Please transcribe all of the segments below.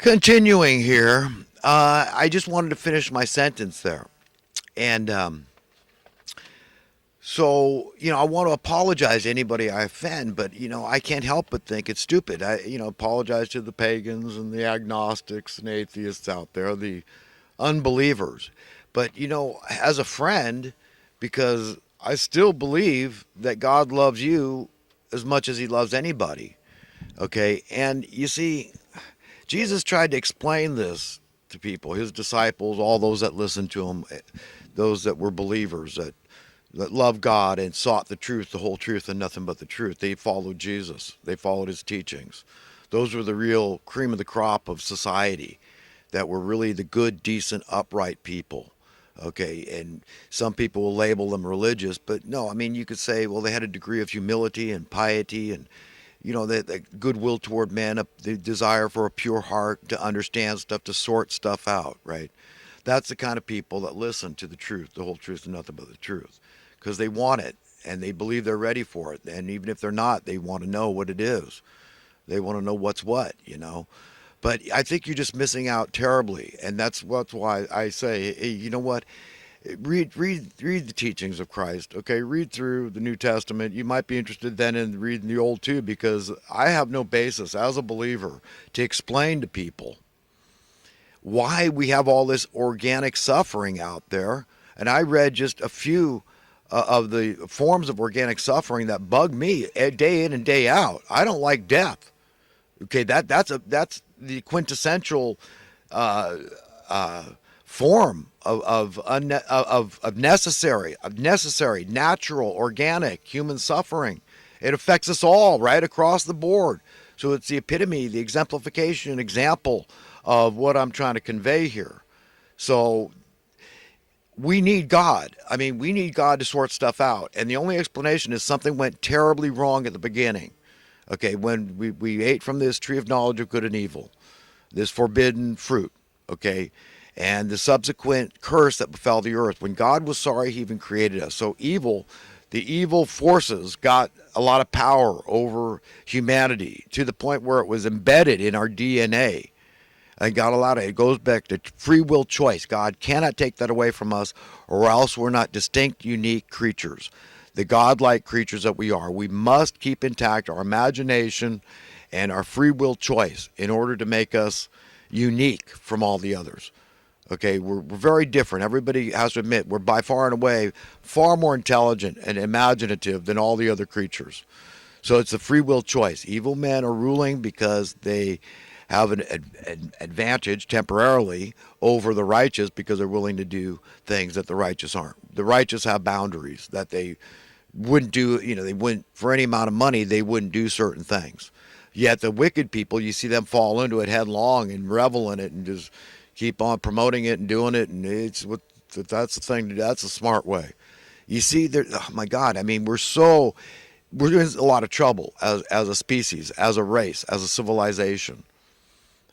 Continuing here, I just wanted to finish my sentence there. And so, I want to apologize to anybody I offend, but, I can't help but think it's stupid. Apologize to the pagans and the agnostics and atheists out there, the unbelievers. But, as a friend, because I still believe that God loves you as much as he loves anybody. Okay. And you see, Jesus tried to explain this to people, his disciples, all those that listened to him, those that were believers, that loved God and sought the truth, the whole truth, and nothing but the truth. They followed Jesus. They followed his teachings. Those were the real cream of the crop of society that were really the good, decent, upright people. Okay, and some people will label them religious, but no, I mean, you could say, well, they had a degree of humility and piety and the goodwill toward men, the desire for a pure heart, to understand stuff, to sort stuff out, right? That's the kind of people that listen to the truth, the whole truth, and nothing but the truth, because they want it and they believe they're ready for it. And even if they're not, they want to know what it is. They want to know what's what. But I think you're just missing out terribly, and that's why I say, hey, you know what? Read the teachings of Christ. Okay, read through the New Testament. You might be interested then in reading the Old too, because I have no basis as a believer to explain to people why we have all this organic suffering out there. And I read just a few of the forms of organic suffering that bug me day in and day out. I don't like death. Okay, that's the quintessential form of necessary, natural, organic human suffering. It affects us all right across the board. So it's the epitome, the exemplification, example of what I'm trying to convey here. So we need God. I mean, we need God to sort stuff out. And the only explanation is something went terribly wrong at the beginning. Okay, when we ate from this tree of knowledge of good and evil, this forbidden fruit, okay, and the subsequent curse that befell the earth, when God was sorry he even created us. So the evil forces got a lot of power over humanity to the point where it was embedded in our DNA. And got a lot of it. Goes back to free will choice. God cannot take that away from us, or else we're not distinct, unique creatures. The godlike creatures that we are. We must keep intact our imagination and our free will choice in order to make us unique from all the others. Okay, we're very different. Everybody has to admit we're by far and away far more intelligent and imaginative than all the other creatures. So it's a free will choice. Evil men are ruling because they have an advantage temporarily over the righteous because they're willing to do things that the righteous aren't. The righteous have boundaries that they wouldn't do, they wouldn't, for any amount of money, they wouldn't do certain things. Yet the wicked people, you see them fall into it headlong and revel in it and just keep on promoting it and doing it. And that's the thing, that's a smart way. You see, oh my God, I mean, we're in a lot of trouble as a species, as a race, as a civilization.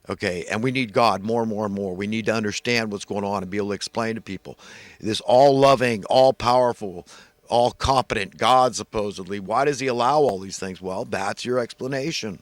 Okay, and we need God more and more and more. We need to understand what's going on and be able to explain to people. This all-loving, all-powerful, all-competent God, supposedly, why does he allow all these things? Well, that's your explanation.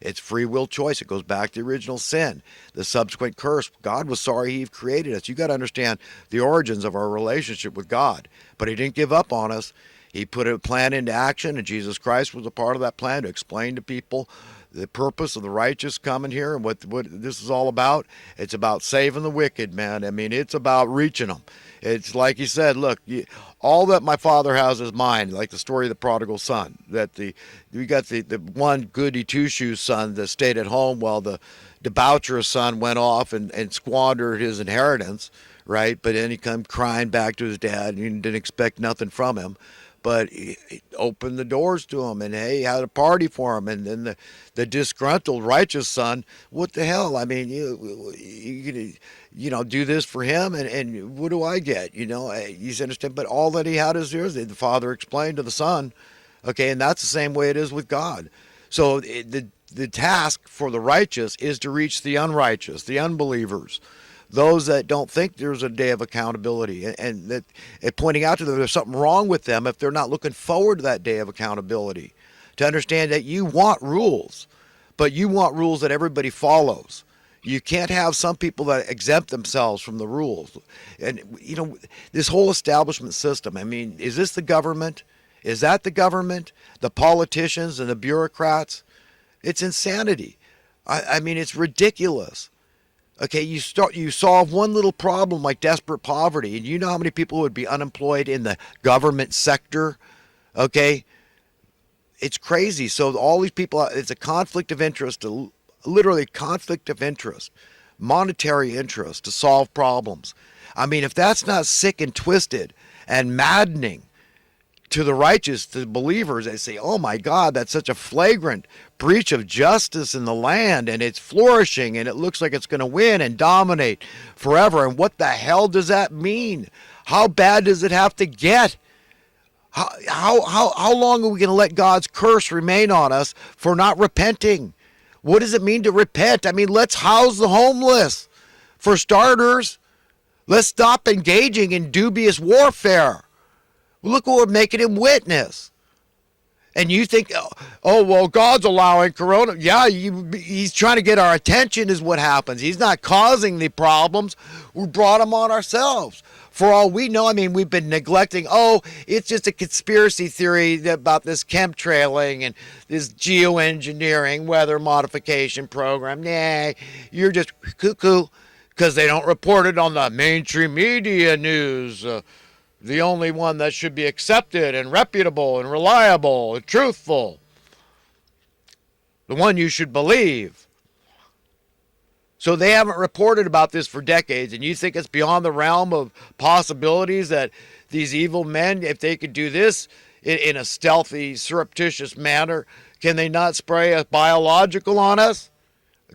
It's free will choice. It goes back to the original sin, the subsequent curse. God was sorry he created us. You got to understand the origins of our relationship with God. But he didn't give up on us. He put a plan into action, and Jesus Christ was a part of that plan to explain to people the purpose of the righteous coming here and what this is all about. It's about saving the wicked, man. I mean, it's about reaching them. It's like he said, look, all that my Father has is mine, like the story of the prodigal son, that we got the one goody two-shoes son that stayed at home while the debaucherous son went off and squandered his inheritance, right? But then he come crying back to his dad and he didn't expect nothing from him. But he opened the doors to him and, hey, had a party for him. And then the disgruntled righteous son, what the hell? I mean, you do this for him, and what do I get? You understand? But all that he had is yours. The father explained to the son, okay, and that's the same way it is with God. So the task for the righteous is to reach the unrighteous, the unbelievers, those that don't think there's a day of accountability, and that pointing out to them there's something wrong with them if they're not looking forward to that day of accountability, to understand that you want rules, but you want rules that everybody follows. You can't have some people that exempt themselves from the rules. And, this whole establishment system, I mean, is this the government? Is that the government? The politicians and the bureaucrats? It's insanity. I mean, it's ridiculous. Okay, you solve one little problem like desperate poverty, and you know how many people would be unemployed in the government sector? Okay, it's crazy. So all these people, it's a conflict of interest, literally conflict of interest, monetary interest to solve problems. I mean, if that's not sick and twisted and maddening to the righteous, to believers, they say, oh my God, that's such a flagrant breach of justice in the land, and it's flourishing, and it looks like it's going to win and dominate forever. And what the hell does that mean? How bad does it have to get? How long are we going to let God's curse remain on us for not repenting? What does it mean to repent? I mean, let's house the homeless. For starters, let's stop engaging in dubious warfare. Look what we're making him witness. And you think, oh, well, God's allowing corona. Yeah, he's trying to get our attention is what happens. He's not causing the problems. We brought them on ourselves. For all we know, I mean, we've been neglecting, it's just a conspiracy theory about this chemtrailing and this geoengineering weather modification program. Nah, you're just cuckoo because they don't report it on the mainstream media news. The only one that should be accepted and reputable and reliable and truthful. The one you should believe. So they haven't reported about this for decades, and you think it's beyond the realm of possibilities that these evil men, if they could do this in a stealthy, surreptitious manner, can they not spray a biological on us?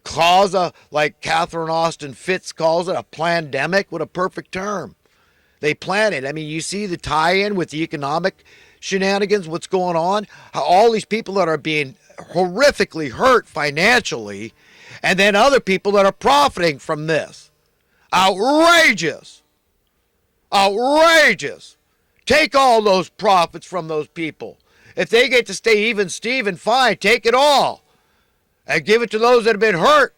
Cause like Catherine Austin Fitts calls it, a plandemic? What a perfect term. They plan it. I mean, you see the tie-in with the economic shenanigans, what's going on? How all these people that are being horrifically hurt financially, and then other people that are profiting from this. Outrageous. Outrageous. Take all those profits from those people. If they get to stay even Steven, fine, take it all. And give it to those that have been hurt.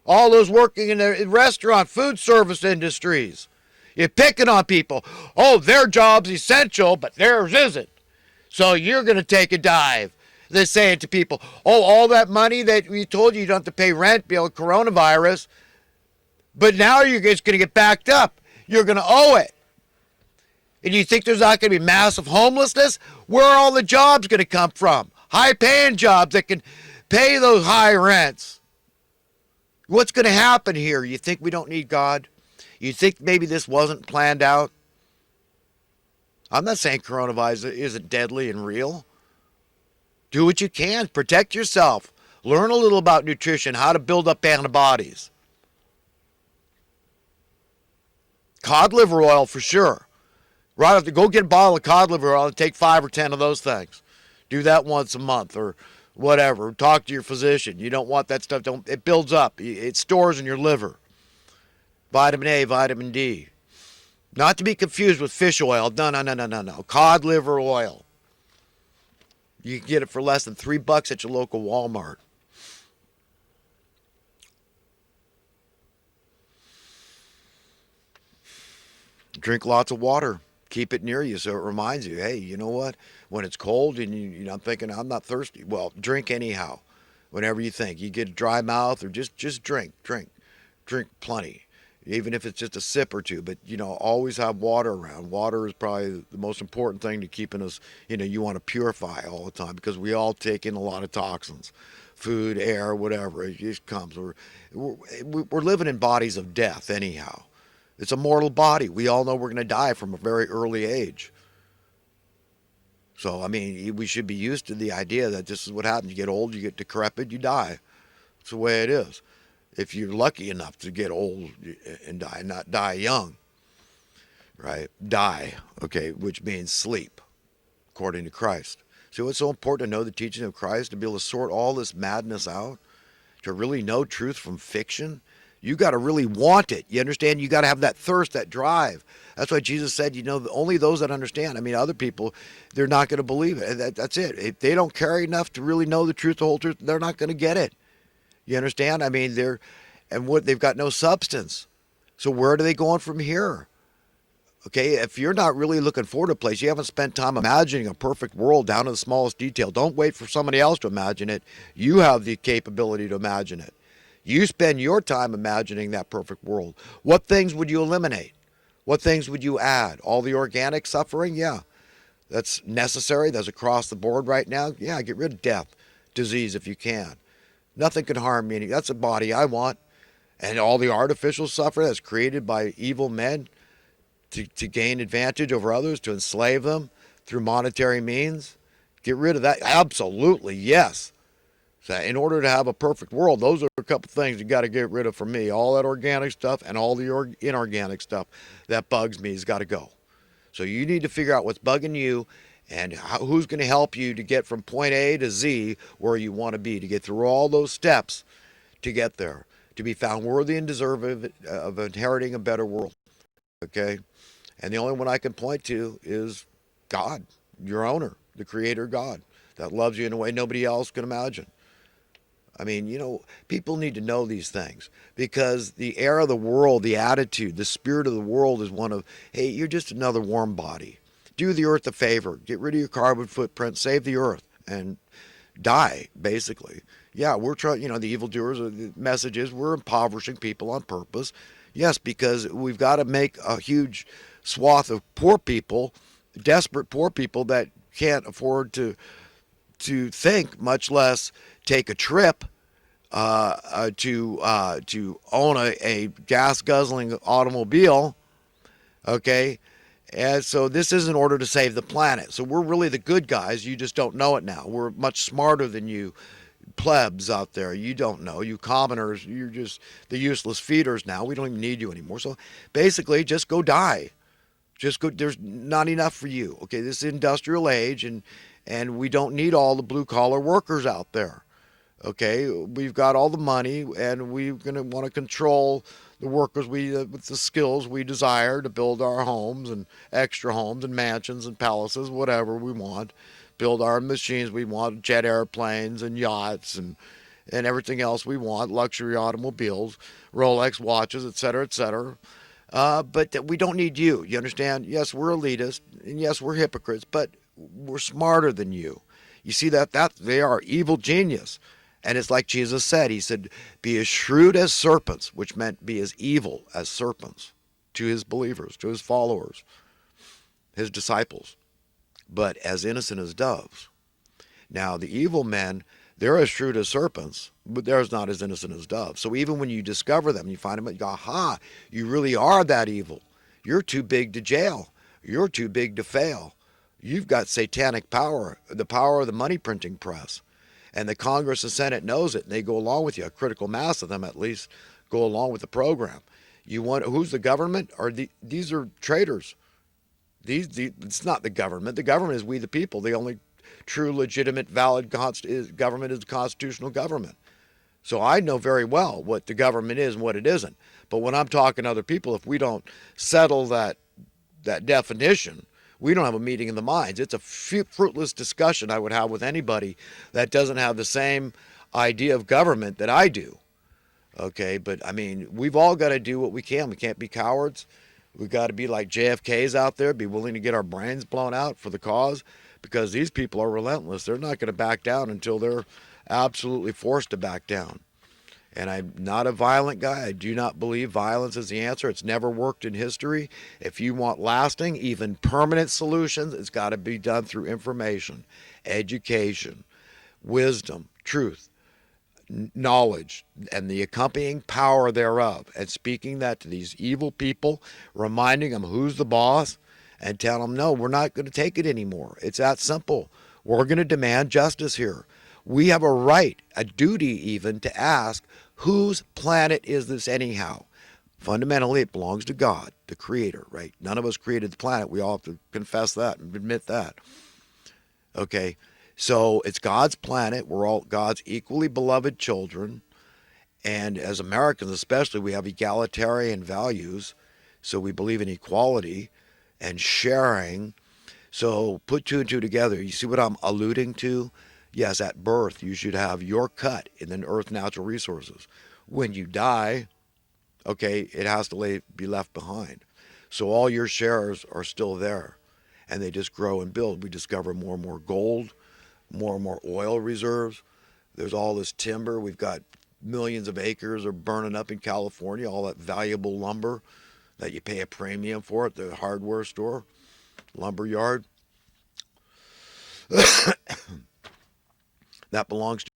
All those working in the restaurant, food service industries. You're picking on people. Oh, their job's essential, but theirs isn't. So you're going to take a dive. They're saying to people, all that money that we told you don't have to pay rent, bill, coronavirus, but now you're just going to get backed up. You're going to owe it. And you think there's not going to be massive homelessness? Where are all the jobs going to come from? High-paying jobs that can pay those high rents. What's going to happen here? You think we don't need God? You think maybe this wasn't planned out? I'm not saying coronavirus isn't deadly and real. Do what you can. Protect yourself. Learn a little about nutrition, how to build up antibodies. Cod liver oil for sure. Right after, go get a bottle of cod liver oil and take 5 or 10 of those things. Do that once a month or whatever. Talk to your physician. You don't want that stuff. It builds up. It stores in your liver. Vitamin A, vitamin D. Not to be confused with fish oil. No. Cod liver oil. You can get it for less than $3 at your local Walmart. Drink lots of water. Keep it near you so it reminds you, hey, you know what? When it's cold and I'm thinking I'm not thirsty. Well, drink anyhow. Whenever you think. You get a dry mouth or just drink. Drink plenty. Even if it's just a sip or two, but always have water around. Water is probably the most important thing to keeping us, you want to purify all the time because we all take in a lot of toxins, food, air, whatever. It just comes. We're living in bodies of death anyhow. It's a mortal body. We all know we're going to die from a very early age. So, I mean, we should be used to the idea that this is what happens. You get old, you get decrepit, you die. It's the way it is. If you're lucky enough to get old and die, not die young, right? Die, okay, which means sleep, according to Christ. So it's so important to know the teaching of Christ, to be able to sort all this madness out, to really know truth from fiction. You got to really want it. You understand? You got to have that thirst, that drive. That's why Jesus said, only those that understand. I mean, other people, they're not going to believe it. That's it. If they don't care enough to really know the truth, the whole truth, they're not going to get it. You understand? I mean, they've got no substance. So where are they going from here? Okay, if you're not really looking forward to a place, you haven't spent time imagining a perfect world down to the smallest detail. Don't wait for somebody else to imagine it. You have the capability to imagine it. You spend your time imagining that perfect world. What things would you eliminate? What things would you add? All the organic suffering? Yeah, that's necessary. That's across the board right now. Yeah, get rid of death, disease if you can. Nothing can harm me. That's a body I want. And all the artificial suffering that's created by evil men to gain advantage over others, to enslave them through monetary means. Get rid of that. Absolutely, yes. So in order to have a perfect world, those are a couple things you got to get rid of for me. All that organic stuff and all the inorganic stuff that bugs me has got to go. So you need to figure out what's bugging you and who's going to help you to get from point A to Z where you want to be, to get through all those steps to get there, to be found worthy and deserving of inheriting a better world. Okay? And the only one I can point to is God, your owner, the creator God, that loves you in a way nobody else can imagine. I mean, people need to know these things because the air of the world, the attitude, the spirit of the world is one of, hey, you're just another warm body. Do the earth a favor. Get rid of your carbon footprint. Save the earth and die, basically. Yeah, we're trying, the evildoers, the message is we're impoverishing people on purpose. Yes, because we've got to make a huge swath of poor people, desperate poor people that can't afford to think, much less take a trip to own a gas guzzling automobile. Okay, and so this is in order to save the planet. So we're really the good guys. You just don't know it now. We're much smarter than you plebs out there. You don't know. You commoners, you're just the useless feeders now. We don't even need you anymore. So basically, just go die. Just go. There's not enough for you. Okay, this is industrial age, and we don't need all the blue collar workers out there. Okay, we've got all the money, and we're going to want to control the workers with the skills we desire to build our homes and extra homes and mansions and palaces, whatever we want. Build our machines we want, jet airplanes and yachts and everything else we want, luxury automobiles, Rolex watches, et cetera, et cetera. But we don't need you. You understand? Yes, we're elitists, and yes, we're hypocrites, but we're smarter than you. You see that they are evil genius. And it's like Jesus said. He said, be as shrewd as serpents, which meant be as evil as serpents to his believers, to his followers, his disciples, but as innocent as doves. Now, the evil men, they're as shrewd as serpents, but they're not as innocent as doves. So even when you discover them, you find them, you go, aha, you really are that evil. You're too big to jail. You're too big to fail. You've got satanic power, the power of the money printing press. And the Congress and Senate knows it, and they go along with you. A critical mass of them, at least, go along with the program. You want who's the government? These are traitors. It's not the government. The government is we the people. The only true, legitimate, valid government is the constitutional government. So I know very well what the government is and what it isn't. But when I'm talking to other people, if we don't settle that definition, we don't have a meeting in the minds. It's a fruitless discussion I would have with anybody that doesn't have the same idea of government that I do. Okay, but I mean, we've all got to do what we can. We can't be cowards. We've got to be like JFK's out there, be willing to get our brains blown out for the cause, because these people are relentless. They're not going to back down until they're absolutely forced to back down. And I'm not a violent guy. I do not believe violence is the answer. It's never worked in history. If you want lasting, even permanent solutions, it's got to be done through information, education, wisdom, truth, knowledge, and the accompanying power thereof. And speaking that to these evil people, reminding them who's the boss, and telling them, no, we're not going to take it anymore. It's that simple. We're going to demand justice here. We have a right, a duty even, to ask, whose planet is this anyhow? Fundamentally, it belongs to God, the creator, right? None of us created the planet. We all have to confess that and admit that. Okay, so it's God's planet. We're all God's equally beloved children. And as Americans especially, we have egalitarian values. So we believe in equality and sharing. So put two and two together. You see what I'm alluding to? Yes, at birth, you should have your cut in the earth natural resources. When you die, okay, it has to be left behind. So all your shares are still there, and they just grow and build. We discover more and more gold, more and more oil reserves. There's all this timber. We've got millions of acres are burning up in California, all that valuable lumber that you pay a premium for at the hardware store, lumber yard. That belongs